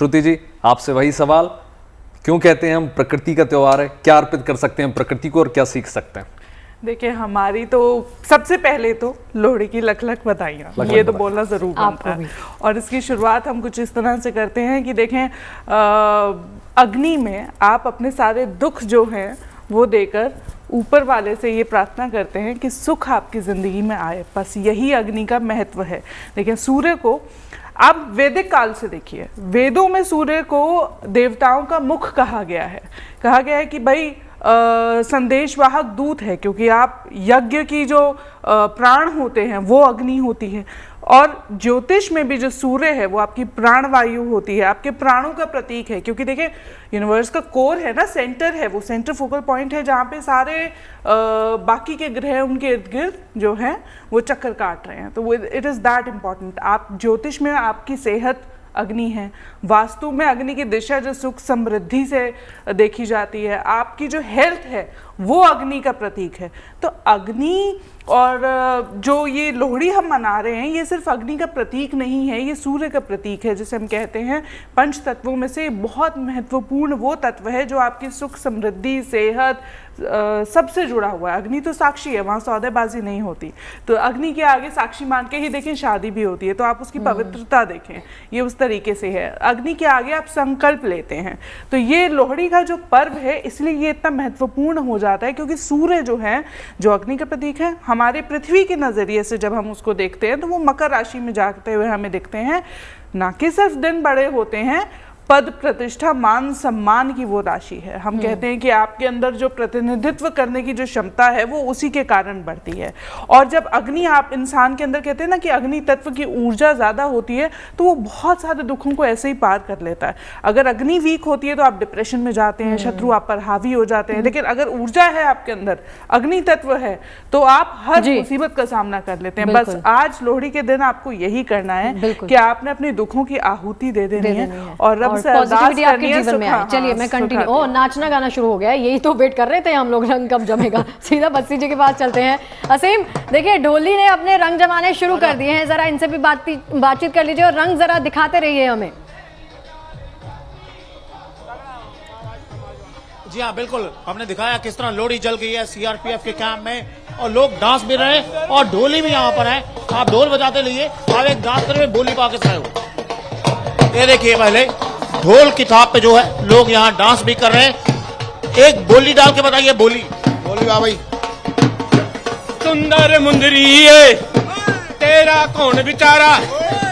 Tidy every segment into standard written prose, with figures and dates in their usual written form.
श्रुति जी, आपसे वही सवाल, क्यों कहते हैं हम प्रकृति का त्योहार है, क्या अर्पित कर सकते हैं प्रकृति को और क्या सीख सकते हैं? देखिए, हमारी तो सबसे पहले तो लोहड़ी की लख लख बधाइयाँ, ये तो बोलना ज़रूर बनता है। और इसकी शुरुआत हम कुछ इस तरह से करते हैं कि देखें, अग्नि में आप अपने सारे दुख जो हैं वो देकर ऊपर वाले से ये प्रार्थना करते हैं कि सुख आपकी ज़िंदगी में आए। बस यही अग्नि का महत्व है। देखिए, सूर्य को आप वैदिक काल से देखिए, वेदों में सूर्य को देवताओं का मुख कहा गया है। कहा गया है कि भाई संदेशवाहक दूत है, क्योंकि आप यज्ञ की जो प्राण होते हैं वो अग्नि होती है। और ज्योतिष में भी जो सूर्य है वो आपकी प्राणवायु होती है, आपके प्राणों का प्रतीक है। क्योंकि देखिए, यूनिवर्स का कोर है ना, सेंटर है, वो सेंटर फोकल पॉइंट है जहाँ पे सारे बाकी के ग्रह उनके इर्द गिर्द जो हैं वो चक्कर काट रहे हैं। तो इट इज़ दैट इम्पॉर्टेंट। आप ज्योतिष में आपकी सेहत अग्नि है, वास्तु में अग्नि की दिशा जो सुख समृद्धि से देखी जाती है, आपकी जो हेल्थ है वो अग्नि का प्रतीक है। तो अग्नि और जो ये लोहड़ी हम मना रहे हैं ये सिर्फ अग्नि का प्रतीक नहीं है, ये सूर्य का प्रतीक है, जिसे हम कहते हैं पंच तत्वों में से बहुत महत्वपूर्ण वो तत्व है जो आपकी सुख समृद्धि सेहत सबसे जुड़ा हुआ है। अग्नि तो साक्षी है, वहाँ सौदेबाजी नहीं होती। तो अग्नि के आगे साक्षी मान के ही देखें शादी भी होती है, तो आप उसकी पवित्रता देखें, ये उस तरीके से है। अग्नि के आगे आप संकल्प लेते हैं। तो ये लोहड़ी का जो पर्व है इसलिए ये इतना महत्वपूर्ण हो जाता है, क्योंकि सूर्य जो है, जो अग्नि का प्रतीक है, हमारे पृथ्वी के नज़रिए से जब हम उसको देखते हैं तो वो मकर राशि में जागते हुए हमें दिखते हैं। ना कि सिर्फ दिन बड़े होते हैं, पद प्रतिष्ठा मान सम्मान की वो राशि है। हम कहते हैं कि आपके अंदर जो प्रतिनिधित्व करने की जो क्षमता है वो उसी के कारण बढ़ती है। और जब अग्नि, आप इंसान के अंदर कहते हैं ना कि अग्नि तत्व की ऊर्जा ज़्यादा होती है, तो वो बहुत सारे दुखों को ऐसे ही पार कर लेता है। अगर अग्नि वीक होती है तो आप डिप्रेशन में जाते हैं, शत्रु आप पर हावी हो जाते हैं। लेकिन अगर ऊर्जा है आपके अंदर, अग्नि तत्व है, तो आप हर मुसीबत का सामना कर लेते हैं। बस आज लोहड़ी के दिन आपको यही करना है कि आपने अपने दुखों की आहुति दे देनी है और रब पॉजिटिविटी आपके जीवन में आए। चलिए मैं कंटिन्यू। ओ, नाचना गाना शुरू हो गया है, यही तो वेट कर रहे थे हम लोग, रंग कब जमेगा। सीधा बस्सी जी के पास चलते हैं। असीम, देखिए ढोली ने अपने रंग जमाने शुरू कर दिए हैं, जरा इनसे भी बातचीत कर लीजिए और रंग जरा दिखाते रहिए हमें। जी हाँ, बिल्कुल, हमने दिखाया किस तरह लोहड़ी जल गई है सीआरपीएफ के कैंप में और लोग डांस भी रहे हैं और ढोली भी यहाँ पर है। आप ढोल बजाते रहिए, आप एक डांस करके बोली पा के आए हो। ये देखिए, पहले ढोल की थाप पे जो है लोग यहाँ डांस भी कर रहे हैं। एक बोली डाल के बताइए, बोली भाई। सुंदर मुंदरी तेरा कौन बेचारा,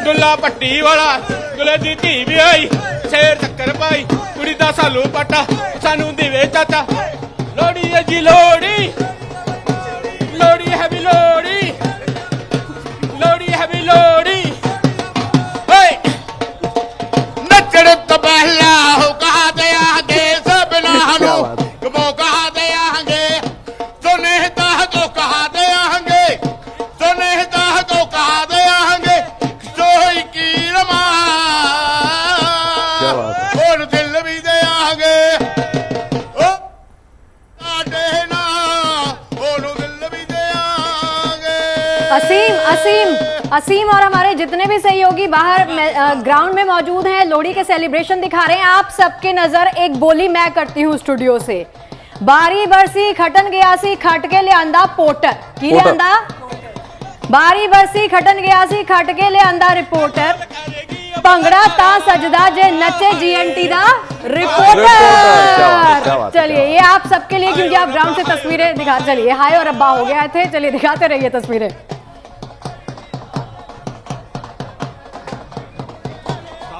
दुल्ला पट्टी वाला दुल्हे दी धी भी आई, शेर शक्कर पाई कुड़ी दा सालू पट्टा सानू दिवे चाचा। लोहड़ी है जी लोहड़ी, लोहड़ी है भी लोहड़ी, लोहड़ी है भी लोहड़ी। नचड़ तो पहला हो कहा देंगे सब नानू, वो कहा देंगे सुनेता को कहा देंगे, सुनेता को कहा देंगे, सोई की रमा और दिल भी देंगे, ओ देना और दिल भी देंगे। असीम और हमारे जितने भी सहयोगी बाहर ग्राउंड में मौजूद हैं, लोहड़ी के सेलिब्रेशन दिखा रहे हैं। आप सबके नजर एक बोली मैं करती हूँ स्टूडियो से। बारी बरसी खटन गयासी खट के ले आंदा पोटर की ले आंदा, बारी बरसी खटन गयासी खट के ले आंदा रिपोर्टर, भंगड़ा ता सजदा जे नचे जीएनटी दा रिपोर्टर। चलिए, ये आप सबके लिए, क्योंकि आप ग्राउंड से तस्वीरें दिखा, चलिए हाय और अब्बा हो गया थे, चलिए दिखाते रहिए तस्वीरें।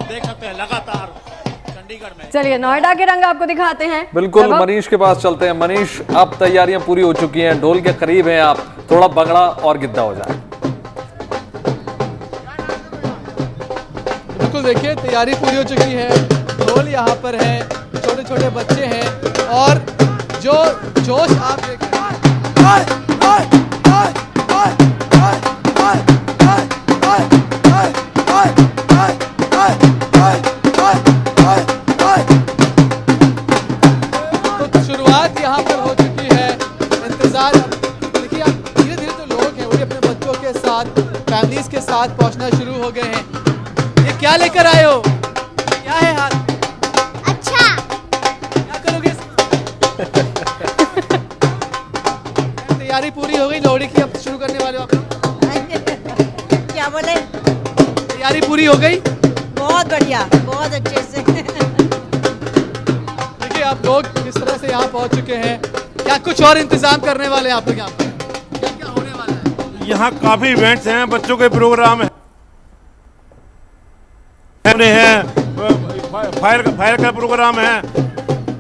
देख सकते हैं लगातार चंडीगढ़ में। चलिए नोएडा के रंग आपको दिखाते हैं। बिल्कुल, मनीष के पास चलते हैं। मनीष, अब तैयारियां पूरी हो चुकी हैं, ढोल के करीब हैं आप, थोड़ा भंगड़ा और गिद्दा हो जाए। बिल्कुल, देखिए तैयारी पूरी हो चुकी है, ढोल यहाँ पर है, छोटे छोटे बच्चे हैं और जो जोश आप देख रहे हैं। तो शुरुआत यहाँ पर हो चुकी है, इंतजार। देखिए, आप धीरे धीरे जो लोग हैं वो भी अपने बच्चों के साथ, फैमिलीज के साथ पहुँचना शुरू हो गए हैं। ये क्या लेकर आए हो, क्या है हाथ तैयारी पूरी हो गई लोहड़ी की, अब शुरू करने वाले हो आप लोग? क्या बोले? तैयारी पूरी हो गई? बहुत बढ़िया, बहुत अच्छे से। देखिए आप लोग किस तरह से यहाँ पहुँच चुके हैं, क्या कुछ और इंतजाम करने वाले हैं आप लोग यहाँ पर? क्या क्या होने वाला है? यहाँ काफी इवेंट्स हैं, बच्चों के प्रोग्राम हैं, फायर का प्रोग्राम है।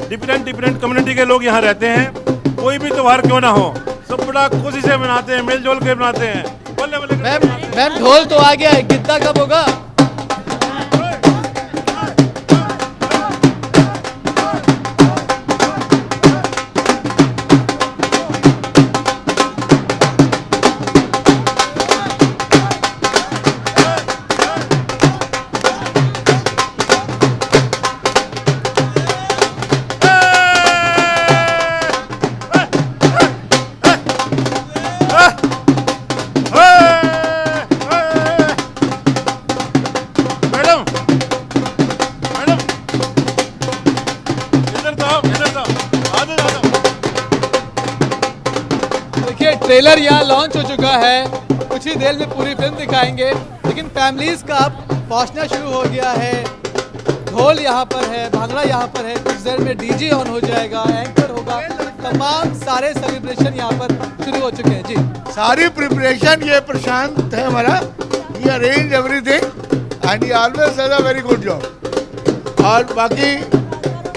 डिफरेंट कम्युनिटी के लोग यहाँ रहते हैं, कोई भी त्योहार क्यों ना हो सब बड़ा खुशी से मनाते हैं, मिलजुल के मनाते हैं। मैम ढोल तो आ गया है, गिद्दा कब होगा? ट्रेलर यहाँ लॉन्च हो चुका है, कुछ ही देर में पूरी फिल्म दिखाएंगे, लेकिन फैमिलीज का अब पहुँचना शुरू हो गया है। ढोल यहाँ पर है, भांगड़ा यहाँ पर है, कुछ देर में डीजे ऑन हो जाएगा, एंकर होगा, तमाम सारे सेलिब्रेशन यहाँ पर शुरू हो चुके हैं। जी सारी प्रिपरेशन ये प्रशांत है हमारा, ये arrange everything and he always does a very good job. और बाकी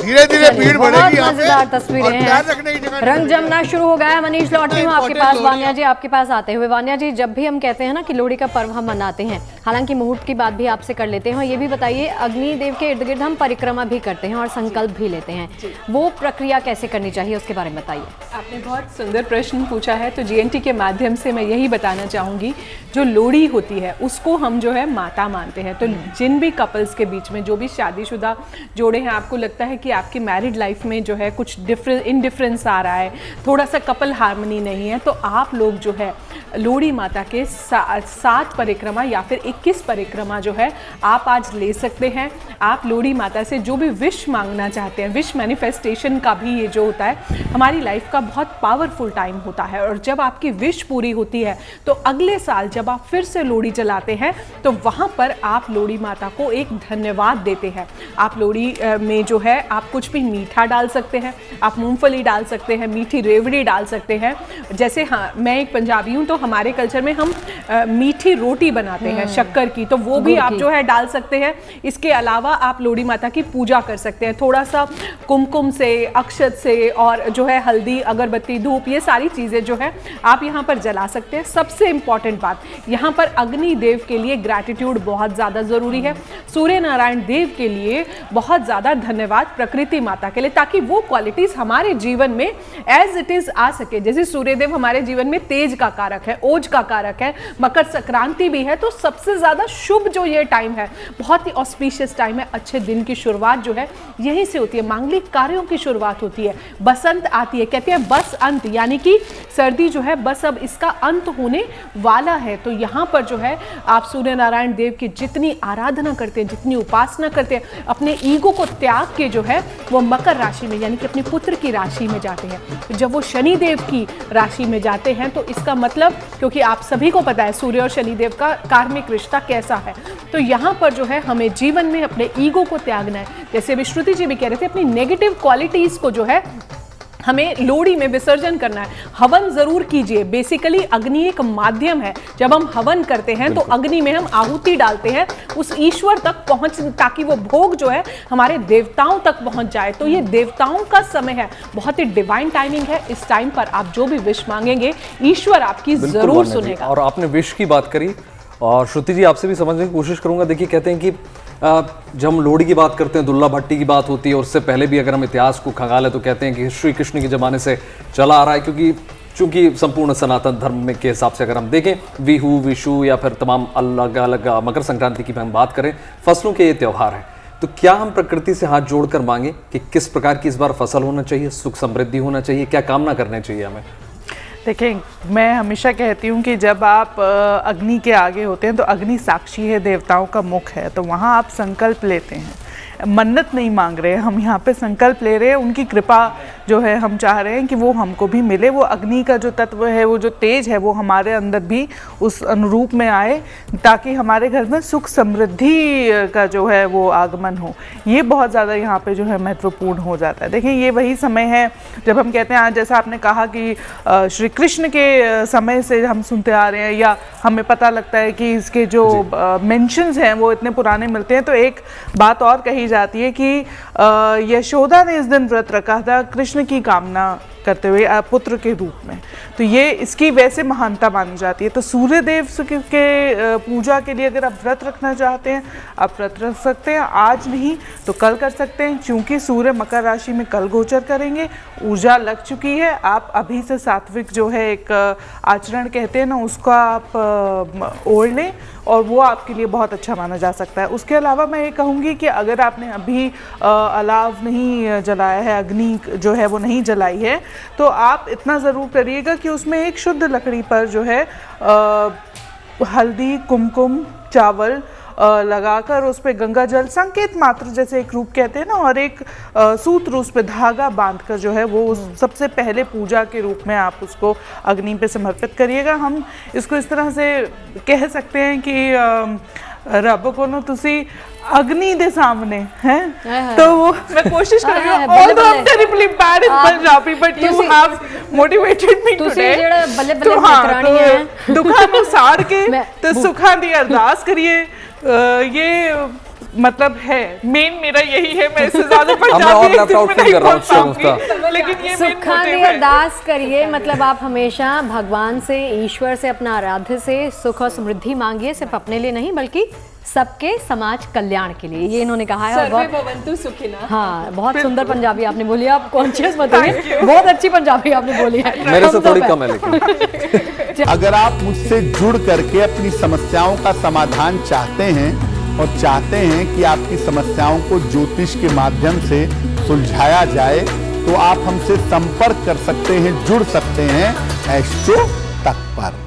धीरे धीरे भीड़ बढ़ेगी यहाँ पे, मजेदार तस्वीरें और पैर हैं। रखने की जगह रंग जमना शुरू हो गया है। मनीष लौटती हूँ आपके पास। वान्या जी आपके पास आते हुए, वान्या जी जब भी हम कहते हैं ना कि लोहड़ी का पर्व हम मनाते हैं, हालांकि मुहूर्त की बात भी आपसे कर लेते हैं, और ये भी बताइए अग्नि देव के इर्द गिर्द हम परिक्रमा भी करते हैं और संकल्प भी लेते हैं, वो प्रक्रिया कैसे करनी चाहिए उसके बारे में बताइए। आपने बहुत सुंदर प्रश्न पूछा है, तो जीएनटी के माध्यम से मैं यही बताना चाहूँगी, जो लोहड़ी होती है उसको हम जो है माता मानते हैं। तो जिन भी कपल्स के बीच में, जो भी शादीशुदा जोड़े हैं, आपको लगता है कि आपकी मैरिड लाइफ में जो है कुछ इनडिफरेंस आ रहा है, थोड़ा सा कपल हार्मनी नहीं है, तो आप लोग जो है लोहड़ी माता के 7 परिक्रमा या फिर 21 परिक्रमा जो है आप आज ले सकते हैं। आप लोहड़ी माता से जो भी विश मांगना चाहते हैं, विश मैनिफेस्टेशन का भी ये जो होता है हमारी लाइफ का बहुत पावरफुल टाइम होता है, और जब आपकी विश पूरी होती है तो अगले साल जब आप फिर से लोहड़ी जलाते हैं तो वहाँ पर आप लोहड़ी माता को एक धन्यवाद देते हैं। आप लोहड़ी में जो है आप कुछ भी मीठा डाल सकते हैं, आप मूंगफली डाल सकते हैं, मीठी रेवड़ी डाल सकते हैं। जैसे हाँ, मैं एक पंजाबी हूँ तो हमारे कल्चर में हम मीठी रोटी बनाते हैं शक्कर की, तो वो भी आप जो है डाल सकते हैं। इसके अलावा आप लोहड़ी माता की पूजा कर सकते हैं, थोड़ा सा कुमकुम से, अक्षत से, और जो है हल्दी, अगरबत्ती, धूप, ये सारी चीज़ें जो है आप यहाँ पर जला सकते हैं। सबसे इम्पॉर्टेंट बात, यहाँ पर अग्नि देव के लिए ग्रैटिट्यूड बहुत ज़्यादा ज़रूरी है, सूर्य नारायण देव के लिए बहुत ज़्यादा धन्यवाद, प्रकृति माता के लिए, ताकि वो क्वालिटीज़ हमारे जीवन में एज इट इज़ आ सके। जैसे सूर्यदेव हमारे जीवन में तेज का कारक है, ओज का कारक है, मकर संक्रांति भी है, तो सबसे ज़्यादा शुभ जो ये टाइम है, बहुत ही ऑस्पिशियस टाइम है, अच्छे दिन की शुरुआत जो है यहीं से होती है, मांगलिक कार्यों की शुरुआत होती है। बसंत आती है, कहते हैं बस अंत, यानी कि सर्दी जो है बस अब इसका अंत होने वाला है। तो यहाँ पर जो है आप सूर्य नारायण देव की जितनी आराधना करते हैं, जितनी उपासना करते हैं, अपने ईगो को त्याग के जो है वो मकर राशि में, यानी कि अपने पुत्र की राशि में जाते हैं। तो जब वो शनि देव की राशि में जाते हैं तो इसका मतलब, क्योंकि आप सभी को पता है सूर्य और शनि देव का कार्मिक रिश्ता कैसा है, तो यहाँ पर जो है हमें जीवन में अपने ईगो को त्यागना है। जैसे अभी श्रुति जी भी कह रहे थे, अपनी नेगेटिव क्वालिटीज़ को जो है हमें लोहड़ी में विसर्जन करना है। हवन जरूर कीजिए, बेसिकली अग्नि एक माध्यम है। जब हम हवन करते हैं तो अग्नि में हम आहुति डालते हैं उस ईश्वर तक पहुंच, ताकि वो भोग जो है हमारे देवताओं तक पहुंच जाए। तो ये देवताओं का समय है, बहुत ही डिवाइन टाइमिंग है। इस टाइम पर आप जो भी विश मांगेंगे ईश्वर आपकी जरूर सुनेगा। और आपने विश की बात करी, और श्रुति जी आपसे भी समझने की कोशिश करूंगा। देखिए, कहते हैं कि जब हम लोहड़ी की बात करते हैं, दुल्ला भट्टी की बात होती है, और उससे पहले भी अगर हम इतिहास को खंगालें तो कहते हैं कि श्री कृष्ण के ज़माने से चला आ रहा है, क्योंकि चूंकि संपूर्ण सनातन धर्म में के हिसाब से अगर हम देखें, बिहू, विशु या फिर तमाम अलग अलग, मकर संक्रांति की हम बात करें, फसलों के ये त्यौहार हैं। तो क्या हम प्रकृति से हाथ जोड़कर मांगे कि किस प्रकार की इस बार फसल होना चाहिए, सुख समृद्धि होना चाहिए, क्या कामना करनी चाहिए हमें? देखें, मैं हमेशा कहती हूँ कि जब आप अग्नि के आगे होते हैं तो अग्नि साक्षी है, देवताओं का मुख है, तो वहाँ आप संकल्प लेते हैं। मन्नत नहीं मांग रहे हैं हम, यहाँ पे संकल्प ले रहे हैं उनकी कृपा जो है हम चाह रहे हैं कि वो हमको भी मिले, वो अग्नि का जो तत्व है, वो जो तेज है, वो हमारे अंदर भी उस अनुरूप में आए, ताकि हमारे घर में सुख समृद्धि का जो है वो आगमन हो। ये बहुत ज़्यादा यहाँ पे जो है महत्वपूर्ण हो जाता है। देखिए ये वही समय है जब हम कहते हैं, आज जैसा आपने कहा कि श्री कृष्ण के समय से हम सुनते आ रहे हैं, या हमें पता लगता है कि इसके जो मेंशंस हैं वो इतने पुराने मिलते हैं। तो एक बात और कही जाती है कि यशोदा ने इस दिन व्रत रखा था कृष्ण की कामना करते हुए पुत्र के रूप में, तो ये इसकी वैसे महानता मानी जाती है। तो सूर्य देव के पूजा के लिए अगर आप व्रत रखना चाहते हैं, आप व्रत रख सकते हैं, आज नहीं तो कल कर सकते हैं, क्योंकि सूर्य मकर राशि में कल गोचर करेंगे, ऊर्जा लग चुकी है। आप अभी से सात्विक जो है एक आचरण कहते हैं ना, उसका आप ओढ़ लें और वो आपके लिए बहुत अच्छा माना जा सकता है। उसके अलावा मैं ये कहूँगी कि अगर आपने अभी अलाव नहीं जलाया है, अग्नि जो है वो नहीं जलाई है, तो आप इतना ज़रूर करिएगा कि उसमें एक शुद्ध लकड़ी पर जो है हल्दी, कुमकुम, चावल लगाकर उस पर गंगा जल संकेत मात्र जैसे एक रूप कहते हैं ना, और एक सूत्र उस पर धागा बांधकर जो है वो सबसे पहले पूजा के रूप में आप उसको अग्नि पे समर्पित करिएगा। हम इसको इस तरह से कह सकते हैं कि रब को ना तुसी अग्नि दे सामने हैं, तो वो मैं कोशिश कर रही हूँ, although I'm terribly bad in Punjabi, but you have motivated me today। तो हाँ, तो दुखा ਨੂੰ ਸਾੜ ਕੇ ਤੇ ਸੁੱਖਾਂ ਦੀ ਅਰਦਾਸ ਕਰੀਏ, ये मतलब है मेन मेरा यही है। मैं इससे ज्यादा पंजाबी लेकिन ये सुखानी अरदास करिए, मतलब आप हमेशा भगवान से, ईश्वर से, अपना आराध्य से सुख और समृद्धि मांगिए, सिर्फ अपने लिए नहीं बल्कि सबके समाज कल्याण के लिए। ये इन्होंने कहा है। हाँ, बहुत सुंदर पंजाबी आपने बोली, आप कॉन्शियस मत होइए, बहुत अच्छी पंजाबी आपने बोली है, मेरे से थोड़ी कम है लेकिन। अगर आप मुझसे जुड़ करके अपनी समस्याओं का समाधान चाहते हैं और चाहते हैं कि आपकी समस्याओं को ज्योतिष के माध्यम से सुलझाया जाए, तो आप हमसे संपर्क कर सकते हैं, जुड़ सकते हैं एस्ट्रो तक पर।